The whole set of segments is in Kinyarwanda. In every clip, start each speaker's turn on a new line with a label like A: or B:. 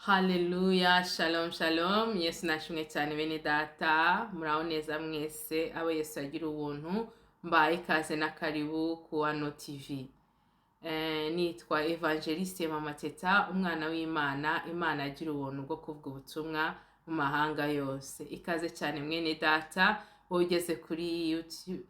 A: Haleluya, shalom shalom. Yesu nashimwe cyane bene data, muraho neza mwese abo Yesu agira ubuntu, mbaye ikaze na karibu ku Wano TV. Nitwa Evangeliste Mama Teta, umwana w'Imana, Imana agira ubuntu bwo kuvuga ubutumwa mu mahanga yose. Ikaze cyane mwene data, ugeze kuri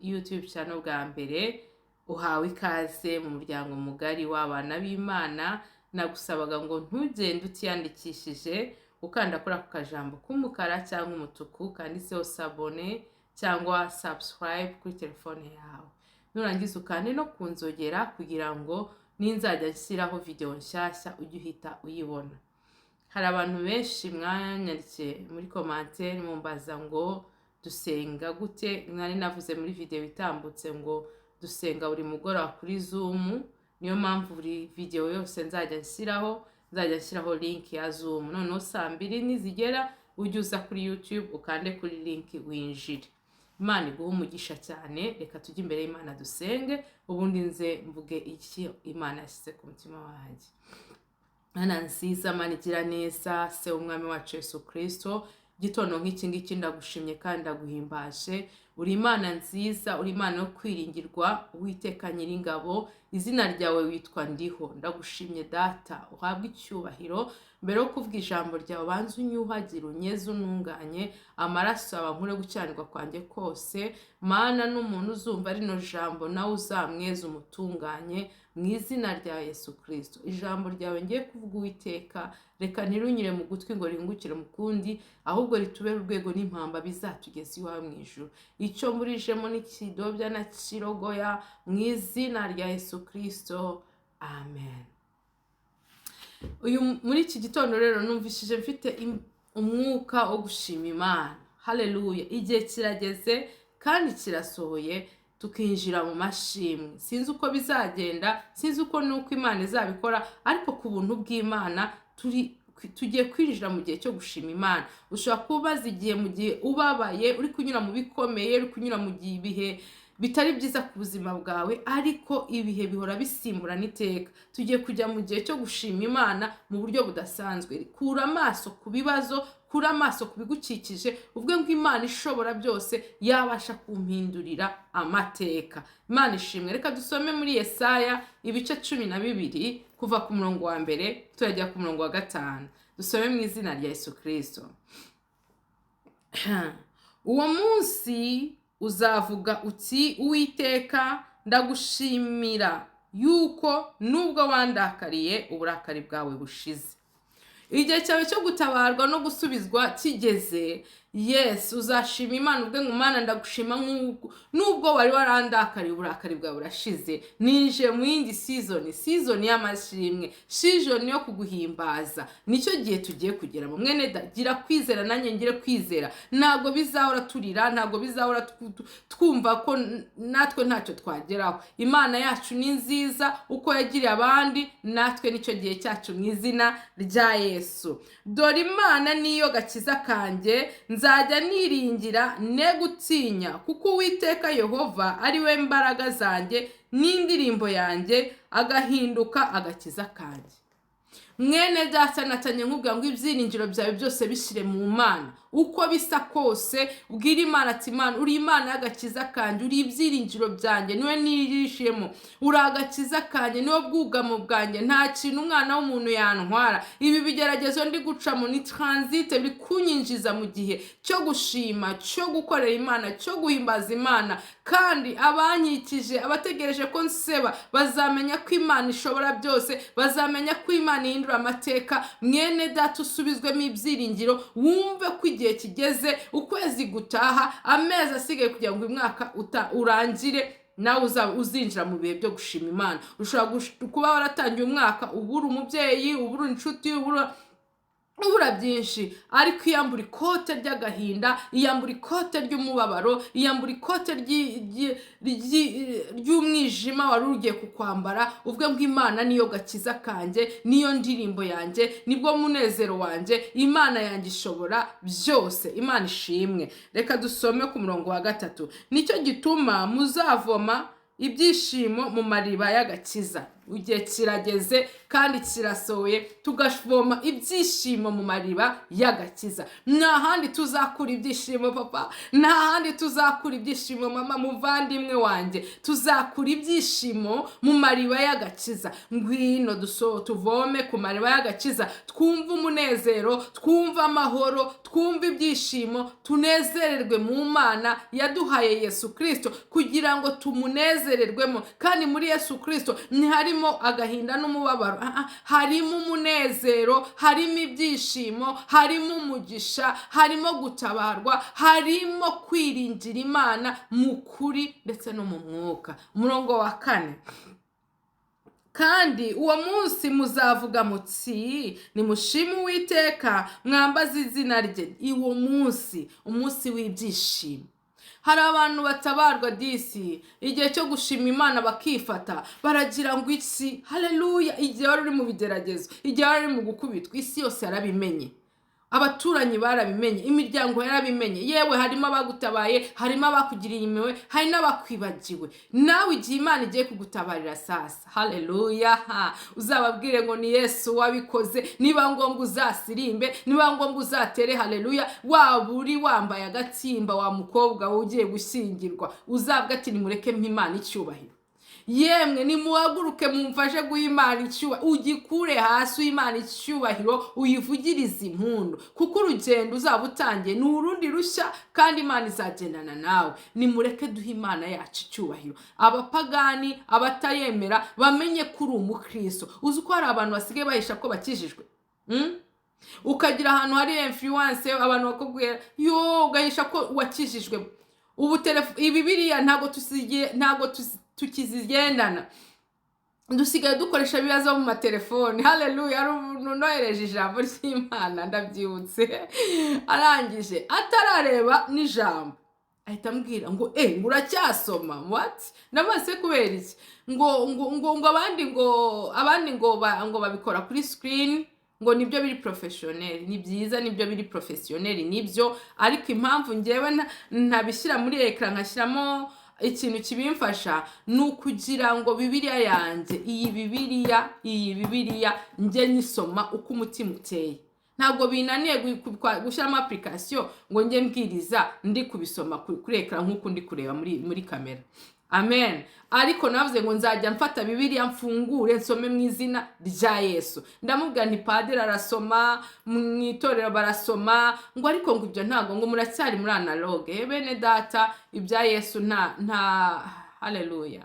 A: YouTube channel bwa mbere, uhawe ikaze mu muryango mugari w'abana b'Imana. Nagusabaga ngo ntugende utiyandikishije ukanda kuri ako kajambo k'umukara cyangwa umutuku kanditseho sabone cyangwa subscribe kuri telefone yawe. Nurangiza ukande no kunzogera kugira ngo ninzajya nshyiraho video nshyashya ujye uhita uyibona. Hari abantu benshi mwanyandikiye muri commentaire mumbaza ngo dusenga gute. Mwari navuze muri video itambutse ngo dusenga buri mugoroba kuri Zoom. Niyo mpamvu buri video yose nzajya nshyiraho link ya Zoom. Noneho saa 2 nizigera ujye uza kuri YouTube ukande kuri link winjire. Imana iguhe umugisha cyane. Reka tujye imbere y'Imana dusenge, ubundi nze mvuge iki Imana yashyize ku mutima wanjye. Mana nziza, Mana igira neza, se umwami wacu Yesu Kristo, gitondo nk'iki ngiki ndagushimye kandi ndaguhimbaje. Uri Imana nziza, uri Imana yo kwiringirwa, Uwiteka Nyiringabo, izina ryawe witwa Ndiho. Ndagushimye Data, uhabwe icyubahiro. Mbere yo kuvuga ijambo ryawe banza unyuhagire, unyeze, ununganye amaraso yawe nkure gucyanirwa kwanjye kose. Mana, n'umuntu uzumva rino jambo nawe uzamweze umutunganye mu izina rya Yesu Kristo. Ijambo ryawe ngiye kuvuga Uwiteka, reka ntirunyire mu gutwi ngo ringukire mu kundi, ahubwo ritubere urwego n'impamba bizatugeza iwawe mu ijuru. Icyo mburijemo n'ikidobya na kirogoya mu izina rya Yesu Kristo, amen. Muri iki gitondo rero numvishije mfite umwuka wo gushima Imana. Haleluya. Igihe kirageze kandi kirasohoye tukinjira mu mashimwe. Sinzi uko bizagenda, sinzi uko nuko Imana izabikora, ariko ku buntu bw'Imana tugiye kwinjira mu gihe cyo gushima Imana. Ushobora kubaza igihe mu gihe ubabaye, uri kunyura mu bikomeye, uri kunyura mu bihe bitari byiza ku buzima bwawe, ariko ibihe bihora bisimburana iteka. Tugiye kujya mu gihe cyo gushima Imana mu buryo budasanzwe. Kura amaso ku bibazo, kura amaso ku bigukikije, uvuge ngo Imana ishobora byose yabasha kumpindurira amateka. Imana ishimwe. Reka dusome muri Yesaya ibice 12 kuva ku murongo wa 1 turajya ku murongo wa 5. Dusome mu izina rya Yesu Kristo. Uwo munsi uzavuga uti, Uwiteka ndagushimira yuko nubwo wandakariye uburakari bwawe bushize. Igihe cyawe cyo gutabarwa no gusubizwa kigeze. Yes, uzashima Imana ubwe ngo Mana ndagushima nubwo wari warandakariye uburakari bwawe burashize. Nije mu yindi season y'amashimwe, season yo kuguhimbaza. Nicyo gihe tugiye kugera mu mwene gira kwizera, nanjye ngire kwizera. Ntabwo bizahora turira, ntabwo bizahora twumva ko natwe ntacyo twageraho. Imana yacu ni nziza, uko yagiriye abandi natwe nicyo gihe cyacu mu izina rya Yesu. Dore Imana niyo gakiza kanjye, nzajya niringira ne gutinya, kuko Uwiteka Yehova ari we mbaraga zanjye n'indirimbo yanjye, agahinduka agakiza kanjye. Mwene data natanye nkubwira ngo ibyiringiro byawe byose bishire mu Mana. Uko bisa kose ubwira Imana ati, Imana uri Imana y'agakiza kanjye, uri ibyiringiro byanjye, niwe nirishemo, uri agakiza kanjye, niwe bwugamo bwanjye, nta kintu umwana w'umuntu yantwara. Ibi bigeragezo ndi gucamo ni transit, biri kunyinjiza mu gihe cyo gushima, cyo gukorera Imana, cyo guhimbaza Imana. Kandi abanyikije, abategereje ko nseba, bazamenya ko Imana ishobora byose, bazamenya ko Imana ihindura amateka. Mwene data usubizwemo ibyiringiro, wumve ko igihe kigeze, ukwezi gutaha, amezi asigaye kugira ngo umwaka urangire, nawe uzinjira mu bihe byo gushima Imana. Ushobora kuba waratangiye umwaka ubura umubyeyi, ubura inshuti, ubura byinshi, ariko iyambura ikote ry'agahinda, iyambura ikote ry'umubabaro, iyambura ikote ry'umwijima wari ugiye kukwambara, uvuge ngo Imana niyo gakiza kanjye, niyo ndirimbo yanjye, nibwo munezero wanjye, Imana yanjye ishobora byose. Imana ishimwe. Reka dusome ku murongo wa 3. Nicyo gituma muzavoma ibyishimo mu mariba y'agakiza. igihe kirageze kandi kirasohoye tugavoma ibyishimo mu mariba y'agakiza. Nta handi tuzakura ibyishimo papa, nta handi tuzakura ibyishimo mama, muvandimwe wanjye, tuzakura ibyishimo mu mariba y'agakiza. Ngwino tuvome ku mariba y'agakiza, twumve umunezero, twumve amahoro, twumve ibyishimo, tunezererwe mu Mana yaduhaye Yesu Kristo kugira ngo tumunezererwemo. Kandi muri Yesu Kristo ntiharimo agahinda n'umubabaro, harimo umunezero, harimo ibyishimo, harimo umugisha, harimo gutabarwa, harimo kwiringira Imana mu kuri ndetse no mu mwuka. Umurongo wa 4, kandi uwo munsi muzavuga muti nimushime Uwiteka, mwambaze izina rye. Uwo munsi, umunsi w'ibyishimo. Hari abantu batabarwa disi, igihe cyo gushima Imana bakifata, baragira ngo isi, haleluya, igihe wari uri mu bigeragezo, igihe wari uri mu gukubitwa, isi yose yarabimenye. Abaturanyi barabimenye, imiryango yarabimenye, yewe harimo abagutabaye, harimo abakugiriye impuhwe, hari n'abakwibagiwe. Nawe igihe Imana igiye kugutabarira sasa, haleluya, uzababwire ngo ni Yesu wabikoze. Niba ngombwa uzasirimbe, niba ngombwa uzatere haleluya. Waba uri wambaye agatimba, wa mukobwa ugiye gushyingirwa, uzavuga ati nimureke Imana icyubahiro. Yemwe nimuhaguruke mumfashe guha Imana icyubahiro, ugikure hasi Imana icyubahiro, uyivugirize impundu, kuko urugendo uzaba utangiye ni urundi rushya kandi Imana izagendana nawe. Nimureke duha Imana yacu icyubahiro. Abapagani, abatayemera bamenye ko uri umukristo. Uzi ko hari abantu basigaye bahisha ko bakijijwe, ukagira ahantu hari influence, abantu bakubwira yo ugahisha ko wakijijwe. Ubu Bibiliya ntago tukizigendana, dusigaye dukoresha bibazo mu matelefone. Haleluya. Ari umuntu nohereje ijambo ry'Imana, ndabyibutse, arangije atarareba n'ijambo ahita ambwira ngo uracyasoma what? Namaze kubera iki? ngo abandi ngo babikora kuri screen, ngo nibyo biri professionnel. Ni byiza, nibyo biri professionnel, nibyo, ariko impamvu ngewe ntabishyira muri ekran nkashyiramo ikintu kibimfasha ni ukugira ngo Bibiliya yanjye, iyi Bibiliya njye nisoma uko umutima uteye. Ntabwo binaniye gushyiramo application ngo njye mbwiriza ndi kubisoma kuri ekran nk'uko ndi kureba muri kamera. Amen. Ariko navuze ngo nzajya mfata Bibiliya mfungure nsome mu izina rya Yesu. Ndamubwira nti padiri arasoma, mu itorero barasoma, ngo ariko ngo ibyo ntago, ngo muracyari muri analogue. Bene data, ibya Yesu nta haleluya.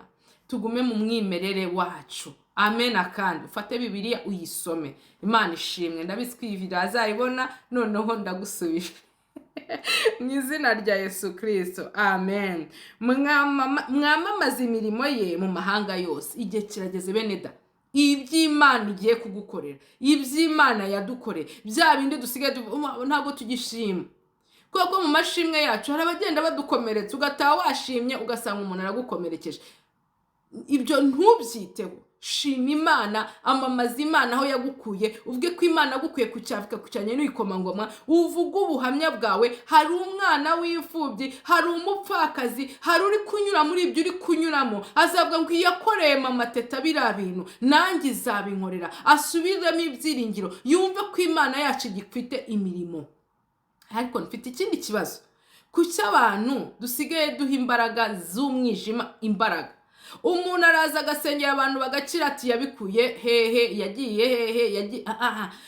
A: Tugume mu mwimerere wacu. Amen. Akandi ufate Bibiliya uyisome. Imana ishimwe. Ndabizi ko iyi video azayibona, noneho ndagusubije mu izina rya Yesu Kristo. Amen. Mwamamaza imirimo ye mu mahanga yose. Igihe kirageze bene da, iby'Imana igiye kugukorera, iby'Imana yadukoreye, bya bindi dusigaye ntabwo tugishima. Kuko mu mashimwe yacu hari abagenda badukomeretsa, ugataha washimye ugasanga umuntu aragukomerekeje. Ibyo ntubyiteho. Shima Imana, amamaza Imana aho yagukuye, uvuge ko Imana yagukuye ku cyafika ku cyanye n'ikomangoma, uvuge ubuhamya bwawe. Hari umwana w'imfubyi, hari umupfakazi, hari uri kunyura muri ibyo uri kunyuramo, azavuga ngo yakoreye mama teta biriya bintu, nanjye izabinkorera. Asubiremo ibyiringiro, yumve ko Imana yacu igifite imirimo. Ariko mfite ikindi kibazo, kuki abantu dusigaye duha imbaraga z'umwijima imbaraga? Umuntu araza agasengera abantu bagakira ati yabikuye hehe, yagiye hehe,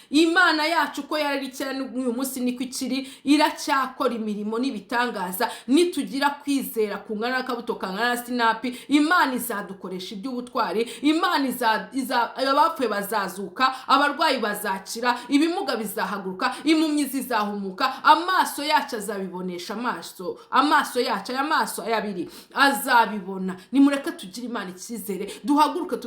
A: Imana yacu ko yari cyane uyu munsi niko ikiri, iracyakora imirimo n'ibitangaza. Nitugira kwizera kungana n'akabuto kangana sinapi, Imana izadukoresha iby'ubutwari. Imana abapfuye bazazuka, abarwayi bazakira, ibimuga bizahaguruka, impumyi zizahumuka, amaso yacu azabibonesha amaso yacu, aya maso ayabiri azabibona. Nimureke tugire Imana icyizere, duhaguruke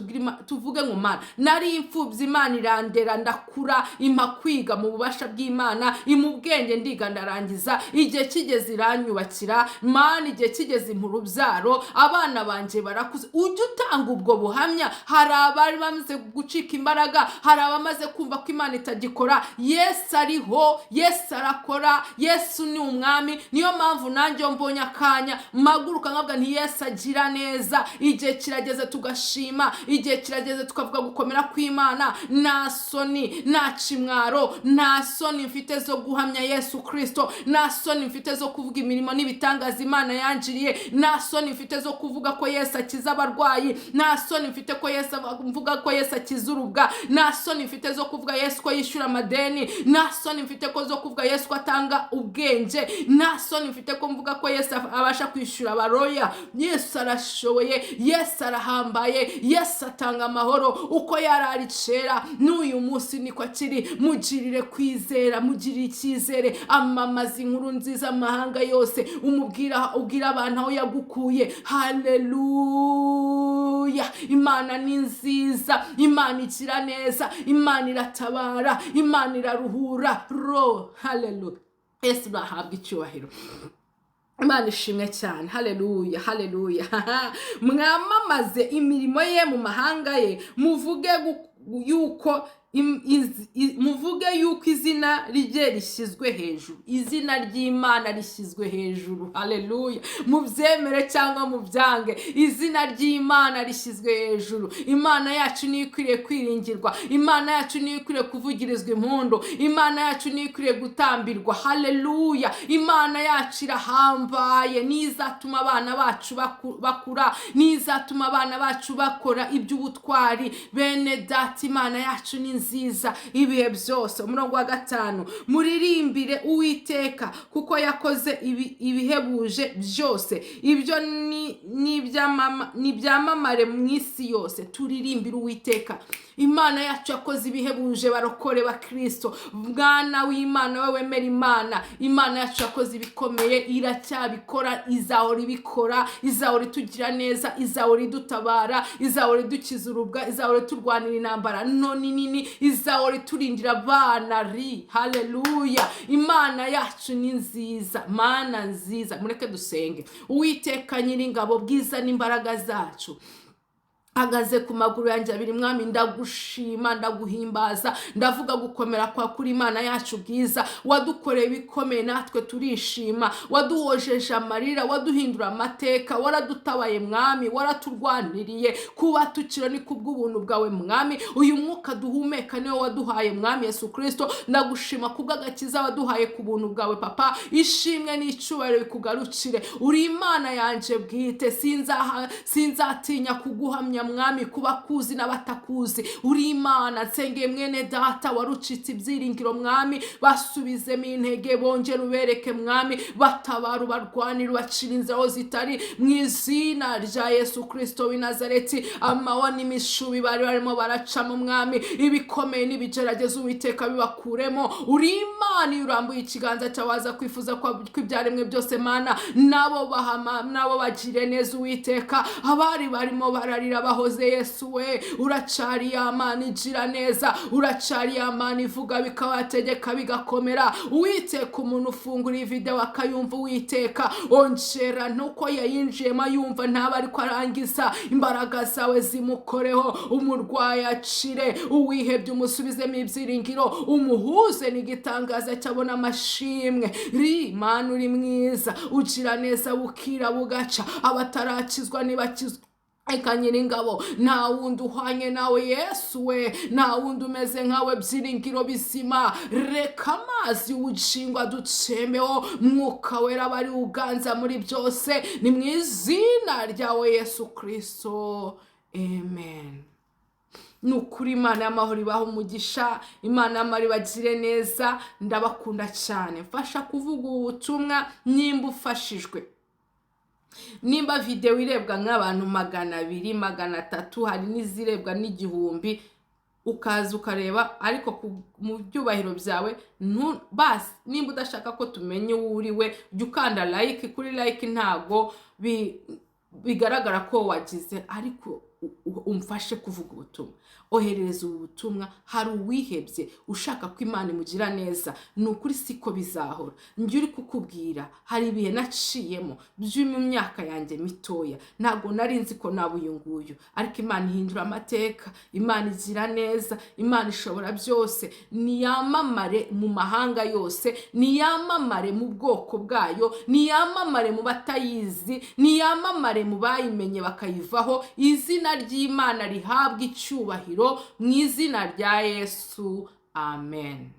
A: tuvuge ngo Mana nari imfubyi, Imana irandera ndakura, impa kwiga mu bubasha bw'Imana, mu bwenge ndiga ndarangiza, igihe kigeze iranyubakira. Mana igihe kigeze mu rubyaro, abana banje barakuze. Ujye utanga ubwo buhamya. Hari abari bamaze gucika imbaraga, hari abamaze kumva ko Imana itagikora. Yesu ariho, Yesu arakora, Yesu ni umwami. Niyo mpamvu nanjye mbonye akanya mpaguruka nkavuga nti Yesu agira neza. igihe kirageze tugashima, igihe kirageze tukavuga gukomera kw'Imana. Nta soni, nta cimwaro, nta soni mfite zo guhamya Yesu Kristo, nta soni mfite zo kuvuga imirimo n'ibitangaza Imana yanjiriye, nta soni mfite zo kuvuga ko Yesu akiza abarwayi, nta soni mfite ko Yesu mvuga ko Yesu akiza urubwa, nta soni mfite zo kuvuga Yesu ko yishyura amadeni, nta soni mfite ko zo kuvuga Yesu ko atanga ubwenge, nta soni mfite ko mvuga ko Yesu abasha kwishyura abaroya. Yesu arashoboye, Yesu arahambaye, Yesu atanga amahoro. Uko yarari kera n'uyu munsi niko akiri. Mugirire kwizera, mugirire icyizere, amamaza inkuru nziza amahanga yose, ubwira abantu aho yagukuye. Haleluya! Imana ni nziza, Imana igira neza, Imana iratabara, Imana iraruhura. Haleluya! Yesu nahabwa icyubahiro. Imana ishimwe cyane. Haleluya, haleluya. Mwamamaze imirimo ye mu mahanga ye, muvuge yuko izina rye rishyizwe hejuru, izina ry'Imana rishyizwe hejuru. Haleluya! Mubyemere cyangwa mubyange, izina ry'Imana rishyizwe hejuru. Imana yacu niyo ikwiriye kwiringirwa, Imana yacu niyo ikwiriye kuvugirizwa impundu, Imana yacu niyo ikwiriye gutambirwa. Haleluya! Imana yacu irahambaye, nizatuma abana bacu bakura, nizatuma abana bacu bakora iby'ubutwari. Bene data, Imana yacu ni nziza ibihe byose. Umurongo wa 5, muririmbire Uwiteka kuko yakoze ibihebuje byose, ibyo ni ibyamamare mu isi yose. Turirimbire Uwiteka. Imana yacu yakoze ibihebuje, barokore ba Kristo. Mwana w'Imana, wewe wemera Imana, Imana yacu yakoze ibikomeye, iracyabikora, izahora ibikora, izahora itugira neza, izahora idutabara, izahora idukiza urubwa, izahora turwanira intambara nini, izahora iturindira abana. Haleluya! Imana yacu ni nziza, Mana nziza. Mureke dusenge. Uwiteka Nyiringabo, bwiza n'imbaraga zacu, agaze ku maguru yanjye abiri, Mwami, ndagushima, ndaguhimbaza, ndavuga gukomera kwa kuri Imana yacu bwiza. Wadukoreye ibikomeye, natwe turishima. Waduhojeje amarira, waduhindura amateka, waradutabaye Mwami, waraturwaniriye. Kuba tukiro ni kubw'ubuntu bwawe Mwami. Uyu mwuka duhumeka niwe waduhaye Mwami Yesu Kristo. Ndagushima kubw'agakiza waduhaye ku buntu bwawe Papa. Ishimwe n'icyubahiro bikugarukire. Uri Imana yanjye bwite, sinzatinya kuguhamya Mwami, kuba kuzi n'abatakuzi. Uri Imana. Nsengeye mwene data warucitse ibyiringiro Mwami, basubizemo intege, bongere ubereke Mwami, batabara, ubarwanire, ubacira inzira aho zitari, mu izina rya Yesu Kristo w'i Nazareti. Amawa n'imishubi bari barimo baracamo Mwami, ibikomeye n'ibigerageza Uwiteka bibakuremo. Uri Imana urambuye ikiganza cyawaza kwifuza kw'ibyaremwe byose Mana, nabo bagire neza Uwiteka. Abari barimo bararira bahoze Yesu we, uracari ya Mana igira neza, uracari ya Mana ivuga bikabategeka bigakomera. Uwiteka, umuntu ufungura video akayumva Uwiteka, ongera nuko yayinjiyemo yumva ntaba ariko arangiza, imbaraga zawe zimukoreho. Umurwayi acire, uwihebye umusubizemo ibyiringiro, umuhuze n'igitangaza cyabona amashimwe. Mana uri mwiza, ugira neza, bukira bugaca, abatarakizwa nibakizwa. Eka Nyiringabo, nta wundi uhwanye nawe Yesu we, nta wundi umeze nkawe, byiringiro bizima. Reka amazi y'ubugingo ducemeho, Mwuka Wera bari uganza muri byose, ni mu izina ryawe Yesu Kristo, amen. Nukuri Imana y'amahoro ibaho umugisha, Imana y'amahoro bagire neza. Ndabakunda cyane. Mfasha kuvuga ubutumwa nimba ufashijwe. Nimba video irebwa nk'abantu 200, 300, hari n'izirebwa n'igihumbi, ukaza ukareba, ariko mu byubahiro byawe basi. Nimba udashaka ko tumenye uriwe, jya ukanda like. Kuri like ntago bigaragara ko wagize, ariko umfashe kuvuga ubutumwa. oherereza ubu butumwa. Hari uwihebye ushaka ko Imana imugira neza, ni ukuri siko bizahora. Njye uri kukubwira, hari ibihe naciyemo byo mu myaka yanjye mitoya, ntabwo nari nzi ko naba uyu nguyu, ariko Imana ihindura amateka, Imana igira neza, Imana ishobora byose. Niyamamare mu mahanga yose, niyamamare mu bwoko bwayo, niyamamare mu batayizi, niyamamare mu bayimenye bakayivaho. Izina ry'Imana rihabwa icyubahiro mu izina rya Yesu, amen.